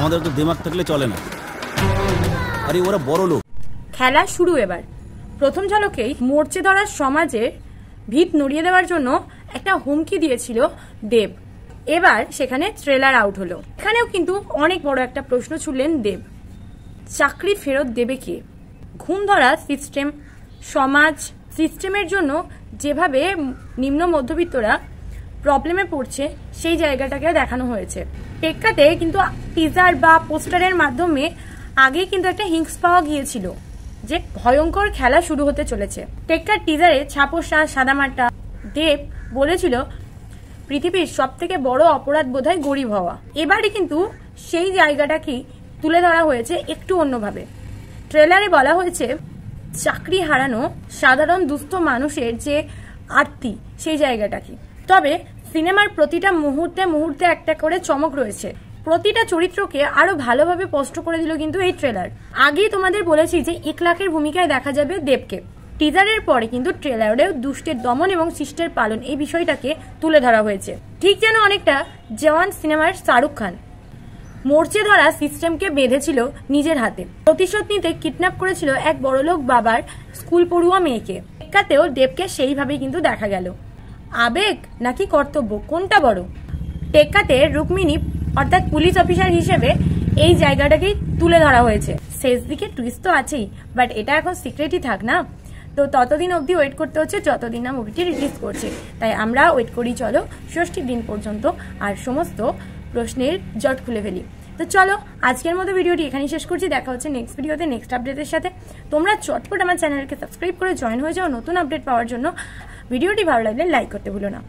আমাদের তো দিমাগ থাকলে চলে না। আরে ওরা বড় লোক। খেলা শুরু এবার। প্রথম ঝলকেই মরচে ধরার সমাজের ভিত নড়িয়ে দেওয়ার জন্য একটা হুমকি দিয়েছিল দেব। এবার সেখানে ট্রেলার আউট হলো। এখানেও কিন্তু অনেক বড় একটা প্রশ্ন ছুড়লেন দেব। চাকরি ফেরত দেবে কে? ঘুম ধরা সিস্টেম, সমাজ সিস্টেমের জন্য যেভাবে নিম্ন মধ্যবিত্তরা প্রবলেমে পড়ছে সেই জায়গাটাকে দেখানো হয়েছে। টেক্কাতে কিন্তু টিজার বা পোস্টারের মাধ্যমে আগে কিন্তু একটা হিংস পাওয়া গিয়েছিল যে ভয়ঙ্কর খেলা শুরু হতে চলেছে। টেক্কার টিজারে ছাপোষা সাদামাটা দেব বলেছিল পৃথিবীর সব থেকে বড় অপরাধ বোধহয় গরিব হওয়া। এবারে কিন্তু সেই জায়গাটাকেই তুলে ধরা হয়েছে একটু অন্যভাবে। ট্রেলারে বলা হয়েছে চাকরি হারানো সাধারণ দুস্থ মানুষের যে আরতি সেই জায়গাটা কি। তবে সিনেমার প্রতিটা মুহূর্তে মুহূর্তে একটা করে চমক রয়েছে। প্রতিটা চরিত্রকে আরো ভালোভাবে স্পষ্ট করে দিল কিন্তু এই ট্রেলার। আগেই তোমাদের বলেছি যে 1 লাখের ভূমিকায় দেখা যাবে দেবকে। টিজারের পরে কিন্তু ট্রেলারেও দুষ্টের দমন এবং শিষ্টের পালন এই বিষয়টাকে তুলে ধরা হয়েছে। ঠিক যেন অনেকটা জওয়ান সিনেমার শাহরুখ খান মরচে ধরা সিস্টেমকে বেঁধেছিল নিজের হাতে। প্রতিশোধ নিতে কিডন্যাপ করেছিল এক বড়লোক বাবার স্কুল পড়ুয়া মেয়েকে। টেক্কাতেও দেবকে সেইভাবেই কিন্তু দেখা গেল। আবেগ নাকি কর্তব্য কোনটা বড়? টেক্কাতে রুক্মিণী অর্থাৎ পুলিশ অফিসার হিসেবে এই জায়গাটাকেই তুলে ধরা হয়েছে। শেষ দিকে টুইস্ট তো আছেই, বাট এটা এখন সিক্রেটই থাক না। তো ততদিন অবধি ওয়েট করতে হচ্ছে যতদিন না মুভিটি রিলিজ করছে। তাই আমরা ওয়েট করি চলো ষষ্ঠীর দিন পর্যন্ত আর সমস্ত প্রশ্নের জট খুলে ফেলি। তো চলো আজকের মতো ভিডিওটি এখানেই শেষ করছি। দেখা হচ্ছে নেক্সট ভিডিওতে নেক্সট আপডেটের সাথে। তোমরা চটপট আমার চ্যানেলকে সাবস্ক্রাইব করে জয়েন হয়ে যাও নতুন আপডেট পাওয়ার জন্য। ভিডিওটি ভালো লাগলে লাইক করতে ভুলো না।